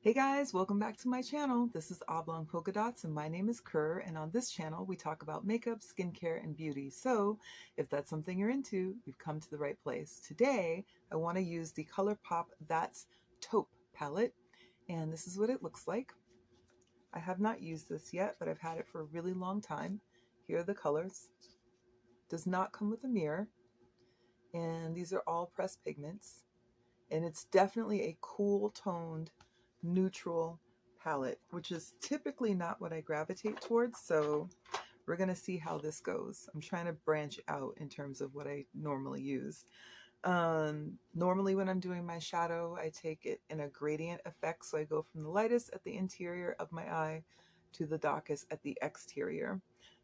Hey guys, welcome back to my channel. This is Oblong Polka Dots and my name is Kerr, and on this channel we talk about makeup, skincare, and beauty. So if that's something you're into, you've come to the right place. Today I want to use the ColourPop That's Taupe palette, and this is what it looks like. I have not used this yet, but I've had it for a really long time. Here are the colors. Does not come with a mirror, and these are all pressed pigments, and it's definitely a cool toned neutral palette, which is typically not what I gravitate towards, so we're gonna see how this goes. I'm trying to branch out in terms of what I normally use. Normally when I'm doing my shadow, I take it in a gradient effect, so I go from the lightest at the interior of my eye to the darkest at the exterior.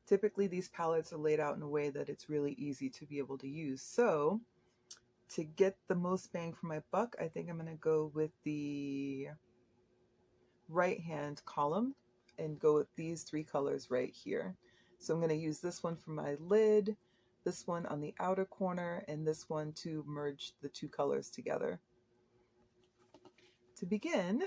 Typically these palettes are laid out in a way that it's really easy to be able to use. So to get the most bang for my buck, I think I'm gonna go with the right hand column and go with these three colors right here. So I'm going to use this one for my lid, this one on the outer corner, and this one to merge the two colors together. To begin,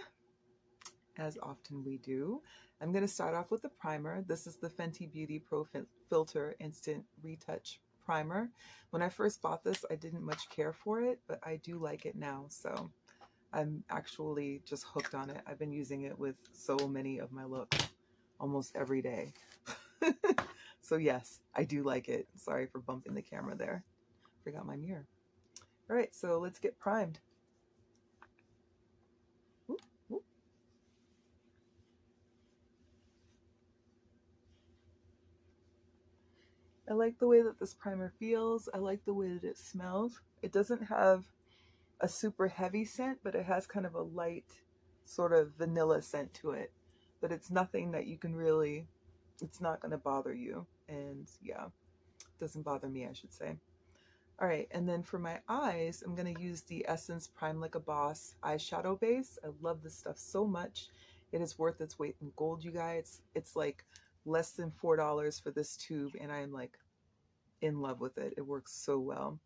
as often we do, I'm going to start off with the primer. This is the Fenty Beauty Pro Filter Instant Retouch Primer. When I first bought this, I didn't much care for it, but I do like it now, so I'm actually just hooked on it. I've been using it with so many of my looks almost every day. So yes, I do like it. Sorry for bumping the camera there. Forgot my mirror. All right, so let's get primed. Ooh, ooh. I like the way that this primer feels. I like the way that it smells. It doesn't have a super heavy scent, but it has kind of a light sort of vanilla scent to it. But it's nothing that you can really, it's not going to bother you. And yeah, it doesn't bother me, I should say. All right, and then for my eyes, I'm going to use the Essence Prime Like a Boss eyeshadow base. I love this stuff so much. It is worth its weight in gold, you guys. It's like less than $4 for this tube, and I am like in love with it. It works so well.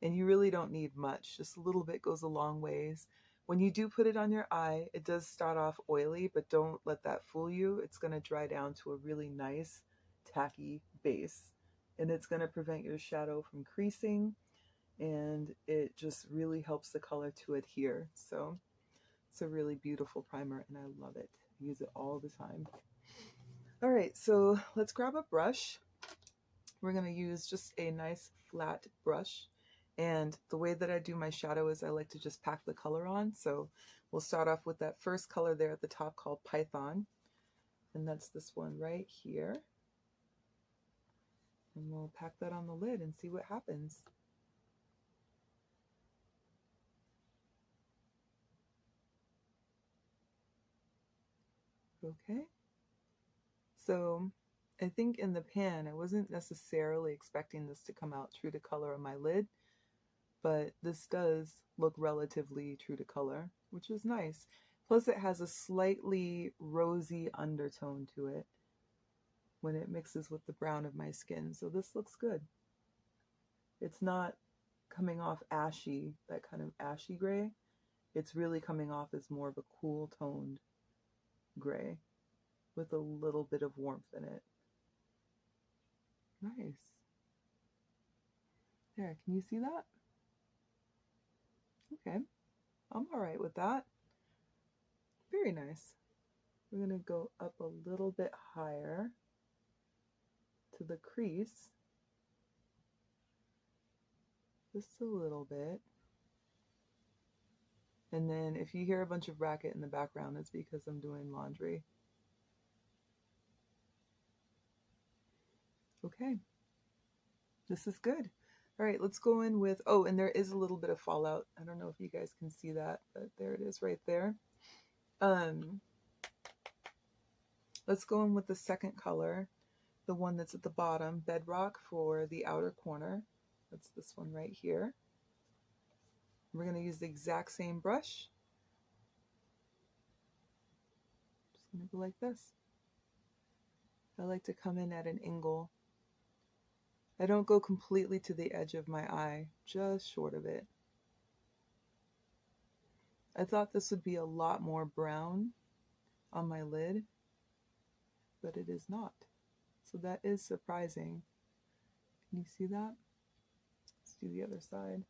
And you really don't need much. Just a little bit goes a long ways. When you do put it on your eye, it does start off oily, but don't let that fool you. It's going to dry down to a really nice, tacky base. And it's going to prevent your shadow from creasing, and it just really helps the color to adhere. So it's a really beautiful primer, and I love it. I use it all the time. All right, so let's grab a brush. We're going to use just a nice flat brush. And the way that I do my shadow is I like to just pack the color on. So we'll start off with that first color there at the top called Python. And that's this one right here. And we'll pack that on the lid and see what happens. Okay. So I think in the pan, I wasn't necessarily expecting this to come out true to color on my lid, but this does look relatively true to color, which is nice. Plus it has a slightly rosy undertone to it when it mixes with the brown of my skin. So this looks good. It's not coming off ashy, that kind of ashy gray. It's really coming off as more of a cool toned gray with a little bit of warmth in it. Nice. There, can you see that? Okay, I'm all right with that. Very nice. We're going to go up a little bit higher to the crease. Just a little bit. And then if you hear a bunch of racket in the background, it's because I'm doing laundry. Okay, this is good. All right, let's go in with, oh, and there is a little bit of fallout. I don't know if you guys can see that, but there it is right there. Let's go in with the second color, the one that's at the bottom, Bedrock, for the outer corner. That's this one right here. We're going to use the exact same brush. Just going to go like this. I like to come in at an angle. I don't go completely to the edge of my eye, just short of it. I thought this would be a lot more brown on my lid, but it is not. So that is surprising. Can you see that? Let's do the other side.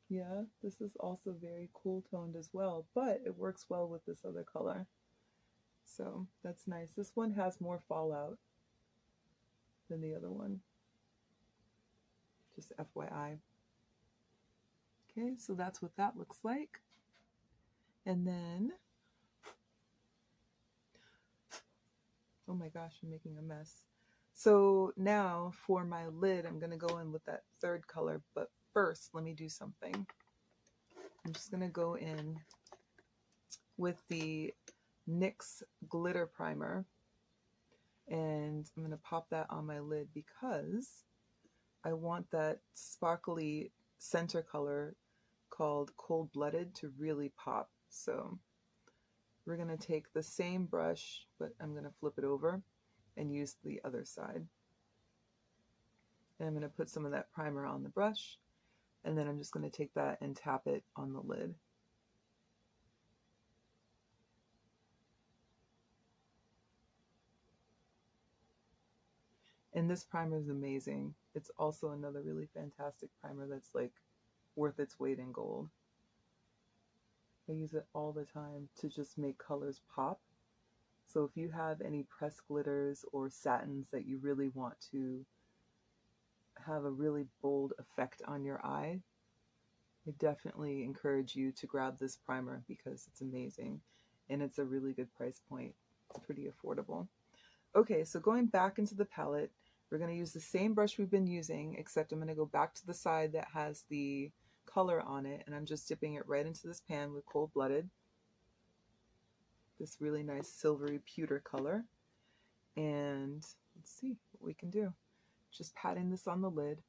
Yeah, this is also very cool toned as well, but it works well with this other color. So that's nice. This one has more fallout than the other one. Just FYI. Okay, so that's what that looks like. And then, oh my gosh, I'm making a mess. So now for my lid, I'm gonna go in with that third color, but first let me do something. I'm just gonna go in with the NYX glitter primer, and I'm gonna pop that on my lid because I want that sparkly center color called Cold Blooded to really pop. So we're gonna take the same brush, but I'm gonna flip it over and use the other side. And I'm gonna put some of that primer on the brush, and then I'm just gonna take that and tap it on the lid. And this primer is amazing. It's also another really fantastic primer that's like worth its weight in gold. I use it all the time to just make colors pop. So if you have any pressed glitters or satins that you really want to have a really bold effect on your eye, I definitely encourage you to grab this primer because it's amazing and it's a really good price point. It's pretty affordable. Okay, so going back into the palette, we're going to use the same brush we've been using, except I'm going to go back to the side that has the color on it, and I'm just dipping it right into this pan with Cold Blooded, this really nice silvery pewter color. And let's see what we can do. Just patting this on the lid.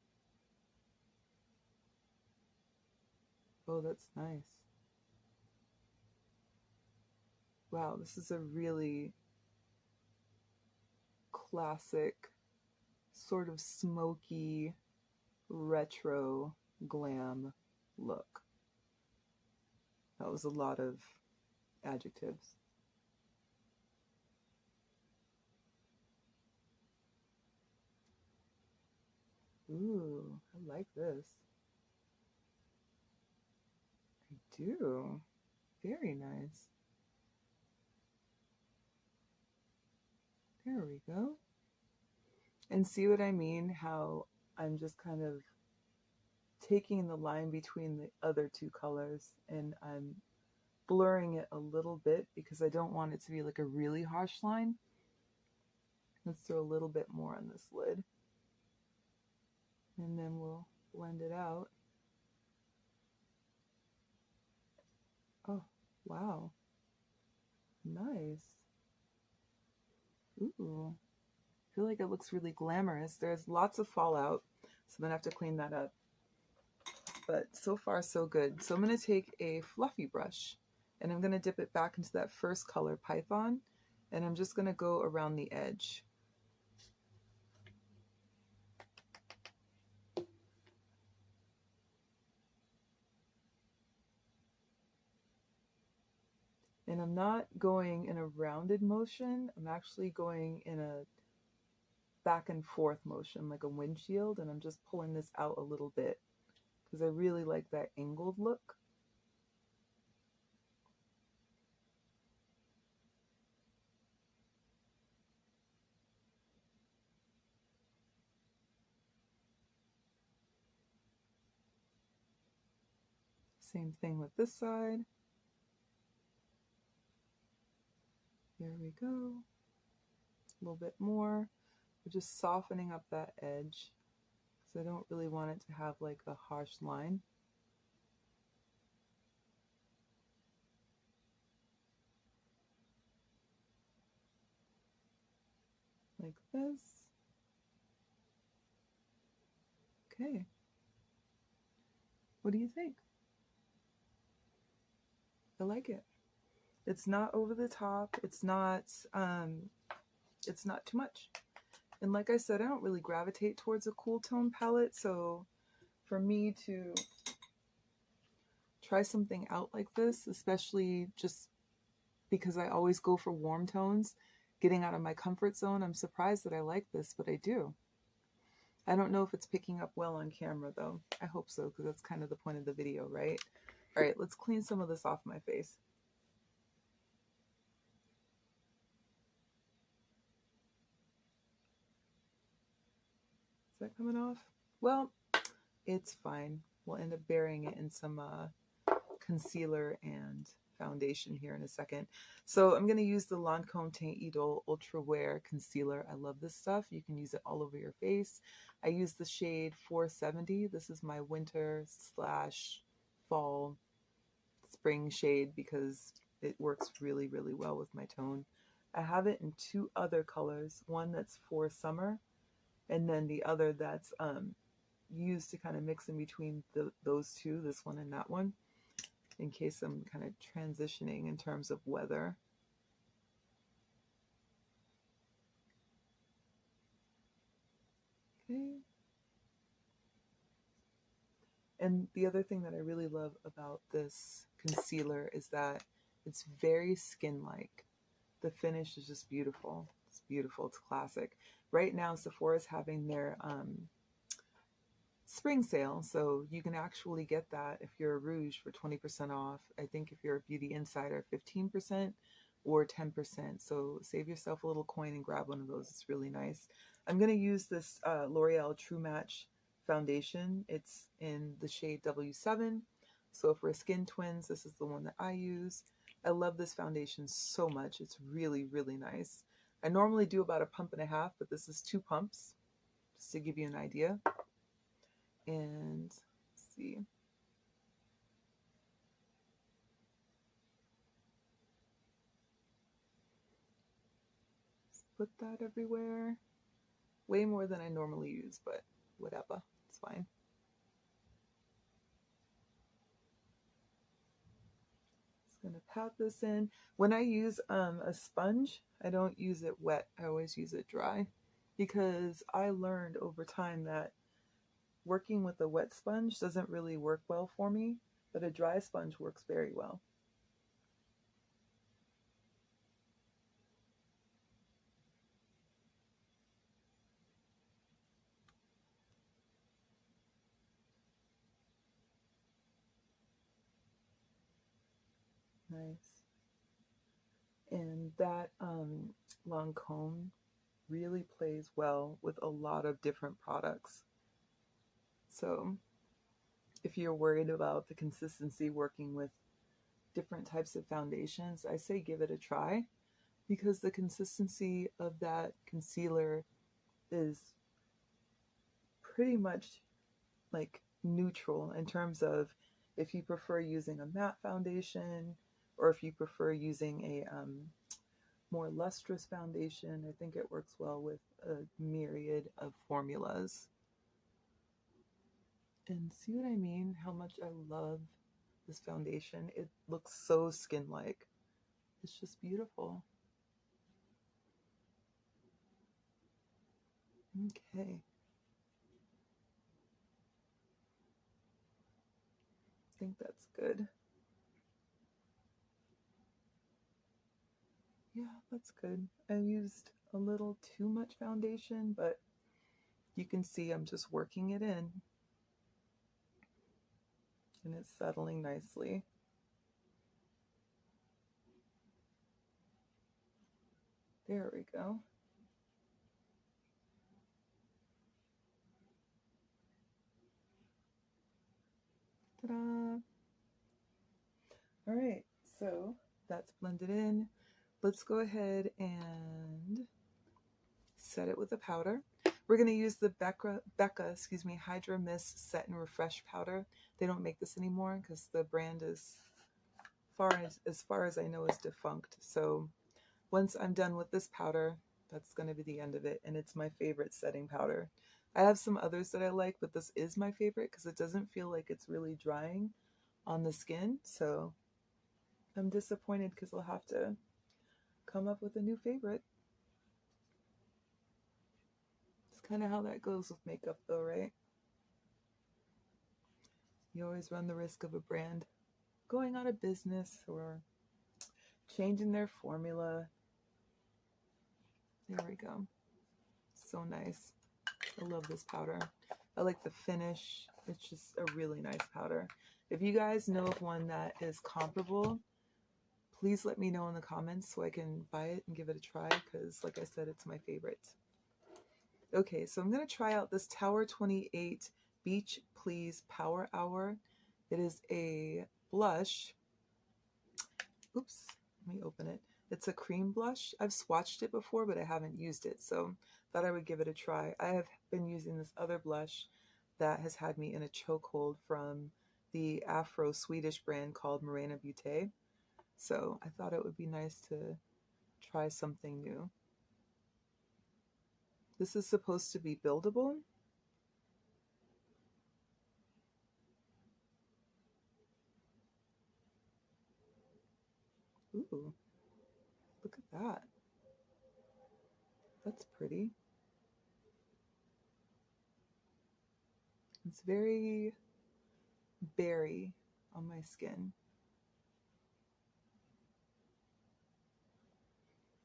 Oh, that's nice. Wow, this is a really classic, sort of smoky, retro glam look. That was a lot of adjectives. Ooh, I like this. I do. Very nice. There we go. And see what I mean? How I'm just kind of taking the line between the other two colors and I'm blurring it a little bit because I don't want it to be like a really harsh line. Let's throw a little bit more on this lid. And then we'll blend it out. Oh, wow. Nice. Ooh. I feel like it looks really glamorous. There's lots of fallout, so I'm gonna have to clean that up. But so far, so good. So I'm gonna take a fluffy brush and I'm gonna dip it back into that first color, Python, and I'm just gonna go around the edge. And I'm not going in a rounded motion, I'm actually going in a back and forth motion like a windshield, and I'm just pulling this out a little bit because I really like that angled look. Same thing with this side. There we go. A little bit more. We're just softening up that edge because I don't really want it to have like a harsh line. Like this. Okay. What do you think? I like it. It's not over the top. It's not too much. And like I said, I don't really gravitate towards a cool tone palette, so for me to try something out like this, especially just because I always go for warm tones, getting out of my comfort zone, I'm surprised that I like this, but I do. I don't know if it's picking up well on camera though. I hope so, because that's kind of the point of the video, right? All right, let's clean some of this off my face. Is that coming off? Well, it's fine. We'll end up burying it in some concealer and foundation here in a second. So I'm going to use the Lancome Teint Idole Ultra Wear Concealer. I love this stuff. You can use it all over your face. I use the shade 470. This is my winter / fall spring shade because it works really, really well with my tone. I have it in 2 other colors, one that's for summer and then the other that's used to kind of mix in between those two, this one and that one, in case I'm kind of transitioning in terms of weather. Okay. And the other thing that I really love about this concealer is that it's very skin-like. The finish is just beautiful. It's beautiful. It's classic. Right now, Sephora's having their spring sale, so you can actually get that if you're a Rouge for 20% off. I think if you're a Beauty Insider, 15% or 10%. So save yourself a little coin and grab one of those. It's really nice. I'm going to use this L'Oreal True Match foundation. It's in the shade W7. So for skin twins, this is the one that I use. I love this foundation so much. It's really, really nice. I normally do about 1.5 pumps, but this is 2 pumps, just to give you an idea. And let's see. Let's put that everywhere. Way more than I normally use, but whatever. It's fine. Just gonna pat this in. When I use a sponge, I don't use it wet. I always use it dry, because I learned over time that working with a wet sponge doesn't really work well for me, but a dry sponge works very well. Nice. And that Lancome really plays well with a lot of different products. So if you're worried about the consistency working with different types of foundations, I say give it a try, because the consistency of that concealer is pretty much like neutral in terms of if you prefer using a matte foundation or if you prefer using a more lustrous foundation. I think it works well with a myriad of formulas. And see what I mean? How much I love this foundation. It looks so skin-like. It's just beautiful. Okay. I think that's good. Yeah, that's good. I used a little too much foundation, but you can see I'm just working it in. And it's settling nicely. There we go. Ta-da! All right, so that's blended in. Let's go ahead and set it with the powder. We're going to use the Becca Hydra Mist Set and Refresh powder. They don't make this anymore because the brand is, as far as I know, is defunct. So once I'm done with this powder, that's going to be the end of it, and it's my favorite setting powder. I have some others that I like, but this is my favorite because it doesn't feel like it's really drying on the skin. So I'm disappointed because I'll have to come up with a new favorite. It's kind of how that goes with makeup though, right? You always run the risk of a brand going out of business or changing their formula. There we go. So nice. I love this powder. I like the finish. It's just a really nice powder. If you guys know of one that is comparable, please let me know in the comments so I can buy it and give it a try, because like I said, it's my favorite. Okay, so I'm going to try out this Tower 28 Beach Please Power Hour. It is a blush. Oops, let me open it. It's a cream blush. I've swatched it before, but I haven't used it, so thought I would give it a try. I have been using this other blush that has had me in a chokehold from the Afro Swedish brand called Morena Beauté. So I thought it would be nice to try something new. This is supposed to be buildable. Ooh, look at that. That's pretty. It's very berry on my skin.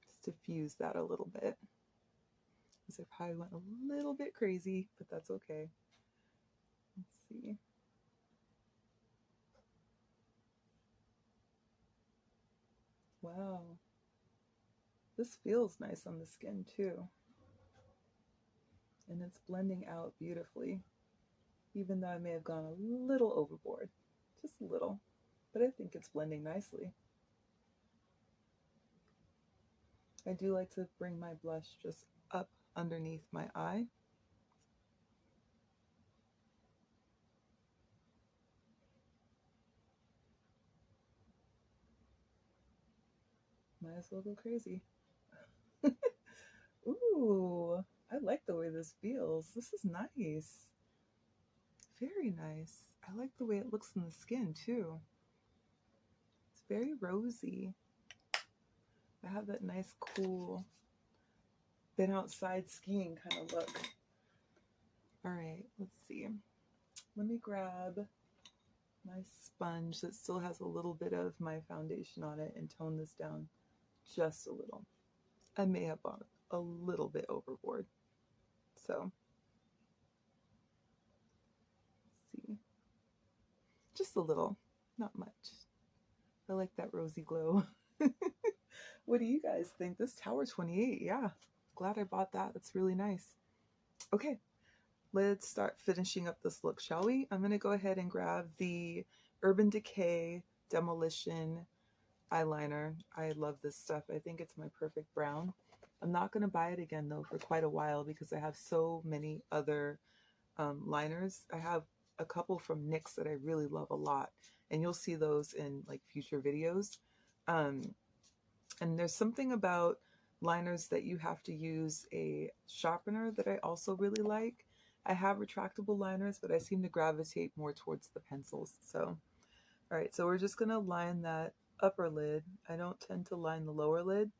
Just diffuse that a little bit. Because I probably went a little bit crazy, but that's okay. Let's see. Wow. This feels nice on the skin too. And it's blending out beautifully, even though I may have gone a little overboard. Just a little. But I think it's blending nicely. I do like to bring my blush just up underneath my eye. Might as well go crazy. Ooh, I like the way this feels. This is nice. Very nice. I like the way it looks in the skin too. It's very rosy. I have that nice, cool, been outside skiing kind of look. All right, let's see. Let me grab my sponge that still has a little bit of my foundation on it and tone this down just a little. I may have gone a little bit overboard. So, let's see. Just a little, not much. I like that rosy glow. What do you guys think? This Tower 28, yeah. Glad I bought that. That's really nice. Okay, let's start finishing up this look, shall we? I'm going to go ahead and grab the Urban Decay Demolition eyeliner. I love this stuff. I think it's my perfect brown. I'm not going to buy it again, though, for quite a while because I have so many other liners. I have a couple from NYX that I really love a lot, and you'll see those in like future videos. And there's something about liners that you have to use a sharpener that I also really like. I have retractable liners, but I seem to gravitate more towards the pencils. So, all right, so we're just gonna line that upper lid. I don't tend to line the lower lid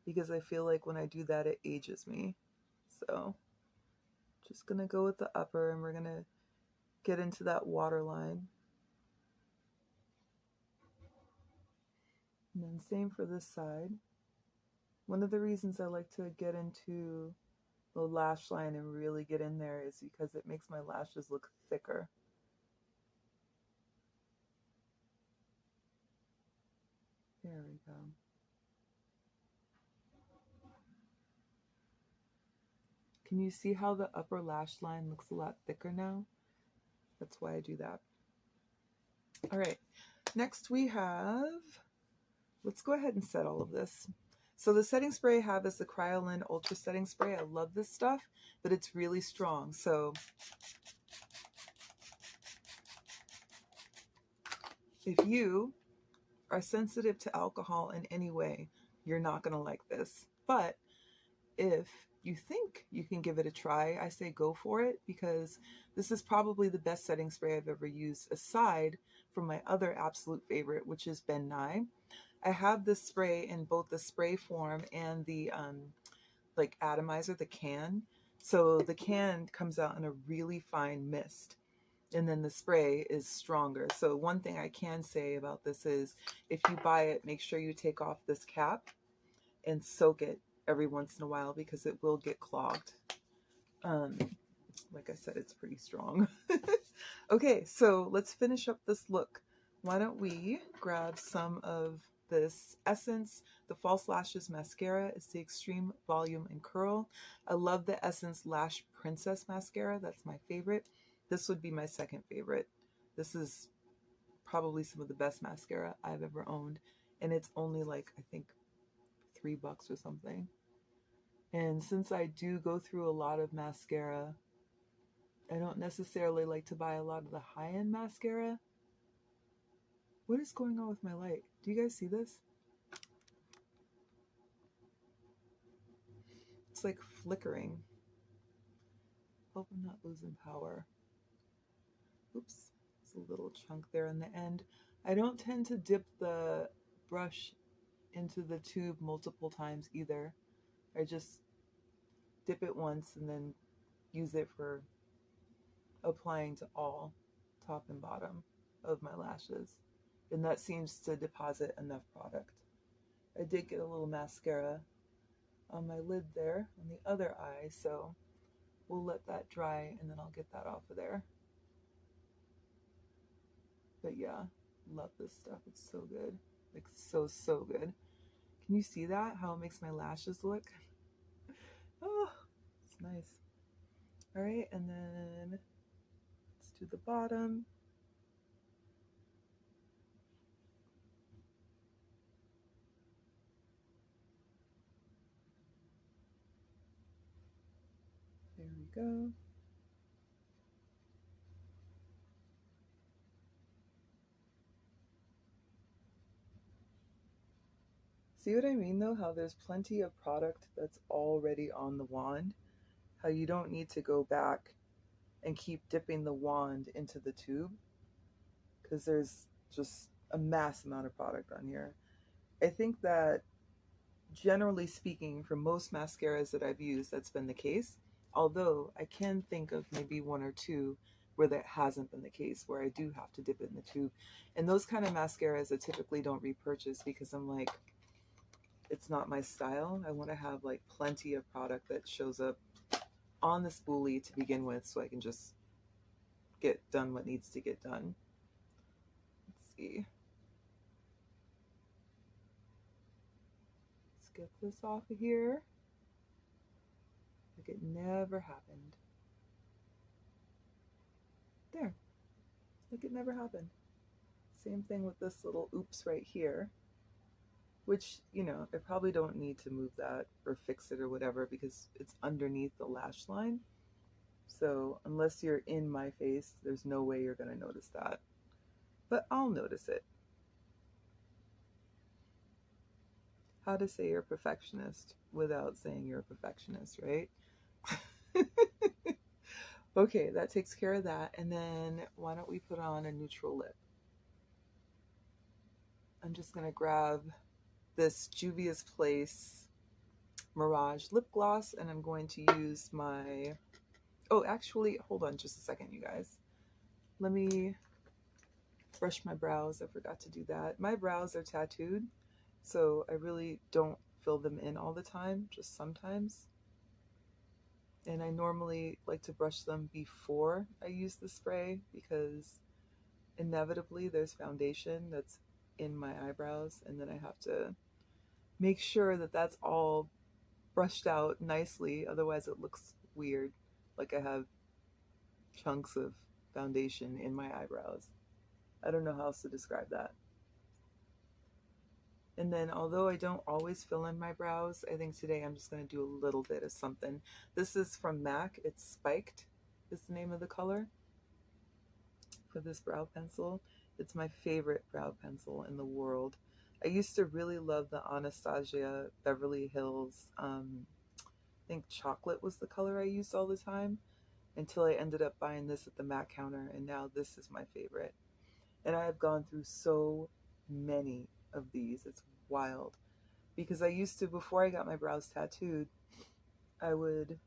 because I feel like when I do that, it ages me. So just gonna go with the upper, and we're gonna get into that waterline. And then same for this side. One of the reasons I like to get into the lash line and really get in there is because it makes my lashes look thicker. There we go. Can you see how the upper lash line looks a lot thicker now? That's why I do that. All right, next we have, let's go ahead and set all of this. So the setting spray I have is the Kryolan Ultra Setting Spray. I love this stuff, but it's really strong. So if you are sensitive to alcohol in any way, you're not going to like this. But if you think you can give it a try, I say go for it, because this is probably the best setting spray I've ever used aside from my other absolute favorite, which is Ben Nye. I have this spray in both the spray form and the like atomizer, the can. So the can comes out in a really fine mist, and then the spray is stronger. So one thing I can say about this is if you buy it, make sure you take off this cap and soak it every once in a while because it will get clogged. Like I said, it's pretty strong. Okay, so let's finish up this look. Why don't we grab some of this Essence, the False Lashes Mascara. It's the Extreme Volume and Curl. I love the Essence Lash Princess Mascara. That's my favorite. This would be my second favorite. This is probably some of the best mascara I've ever owned. And it's only like, I think, $3 or something. And since I do go through a lot of mascara, I don't necessarily like to buy a lot of the high-end mascara. What is going on with my light? Do you guys see this? It's like flickering. Hope I'm not losing power. Oops, there's a little chunk there in the end. I don't tend to dip the brush into the tube multiple times either. I just dip it once and then use it for applying to all top and bottom of my lashes. And that seems to deposit enough product. I did get a little mascara on my lid there, on the other eye, so we'll let that dry and then I'll get that off of there. But yeah, love this stuff. It's so good. Like so good. Can you see that? How it makes my lashes look? Oh, it's nice. All right, and then let's do the bottom. There we go. See what I mean though? How there's plenty of product that's already on the wand. How you don't need to go back and keep dipping the wand into the tube. Because there's just a mass amount of product on here. I think that generally speaking, for most mascaras that I've used, that's been the case. Although I can think of maybe one or two where that hasn't been the case, where I do have to dip it in the tube. And those kind of mascaras I typically don't repurchase because I'm like, it's not my style. I want to have like plenty of product that shows up on the spoolie to begin with so I can just get done what needs to get done. Let's see. Let's get this off of here. Like it never happened. There. Like it never happened. Same thing with this little oops right here. Which, you know, I probably don't need to move that or fix it or whatever because it's underneath the lash line. So unless you're in my face, there's no way you're going to notice that. But I'll notice it. How to say you're a perfectionist without saying you're a perfectionist, right? Okay, that takes care of that. And then why don't we put on a neutral lip? I'm just going to grab this Juvia's Place Mirage lip gloss, and I'm going to use my, oh, actually, hold on just a second, you guys. Let me brush my brows. I forgot to do that. My brows are tattooed, so I really don't fill them in all the time, just sometimes. And I normally like to brush them before I use the spray because inevitably there's foundation that's in my eyebrows, and then I have to make sure that that's all brushed out nicely, otherwise it looks weird, like I have chunks of foundation in my eyebrows. I don't know how else to describe that. And then although I don't always fill in my brows, I think today I'm just going to do a little bit of something. This is from MAC. It's Spiked is the name of the color for this brow pencil. It's my favorite brow pencil in the world. I used to really love the Anastasia Beverly Hills, I think chocolate was the color I used all the time, until I ended up buying this at the MAC counter, and now this is my favorite. And I have gone through so many of these. It's wild. Because I used to, before I got my brows tattooed, I would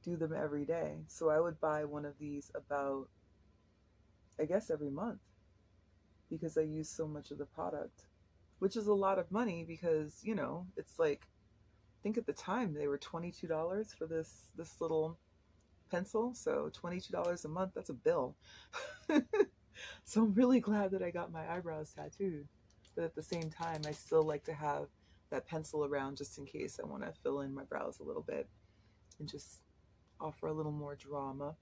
do them every day. So I would buy one of these about, I guess, every month because I use so much of the product, which is a lot of money because, you know, it's like, I think at the time they were $22 for this little pencil. So $22 a month, that's a bill. So I'm really glad that I got my eyebrows tattooed. But at the same time, I still like to have that pencil around just in case I want to fill in my brows a little bit and just offer a little more drama.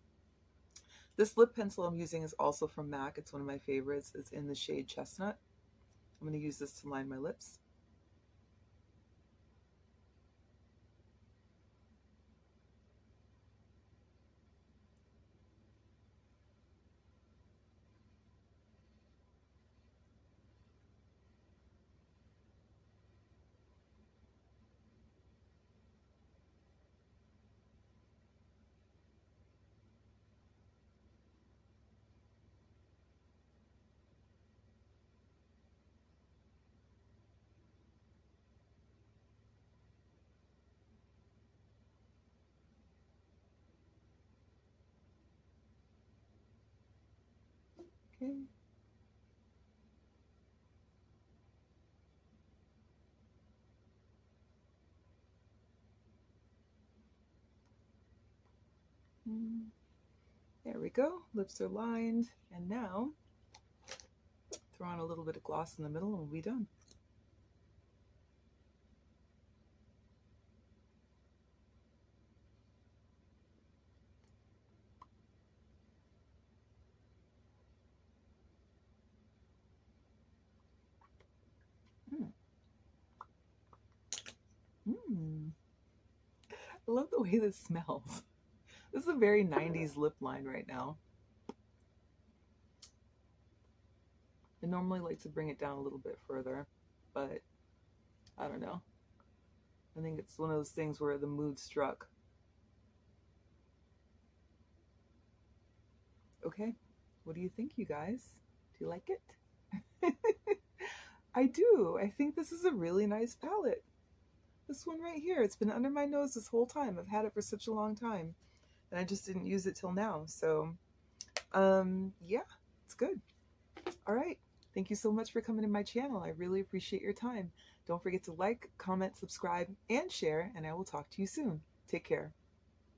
This lip pencil I'm using is also from MAC. It's one of my favorites. It's in the shade Chestnut. I'm going to use this to line my lips. Okay. There we go. Lips are lined. And now, throw on a little bit of gloss in the middle and we'll be done. I love the way this smells. This is a very 90s lip line right now. I normally like to bring it down a little bit further, but I don't know. I think it's one of those things where the mood struck. Okay, what do you think, you guys? Do you like it? I do. I think this is a really nice palette. This one right here, it's been under my nose this whole time. I've had it for such a long time, and I just didn't use it till now. So, yeah, it's good. All right. Thank you so much for coming to my channel. I really appreciate your time. Don't forget to like, comment, subscribe, and share, and I will talk to you soon. Take care.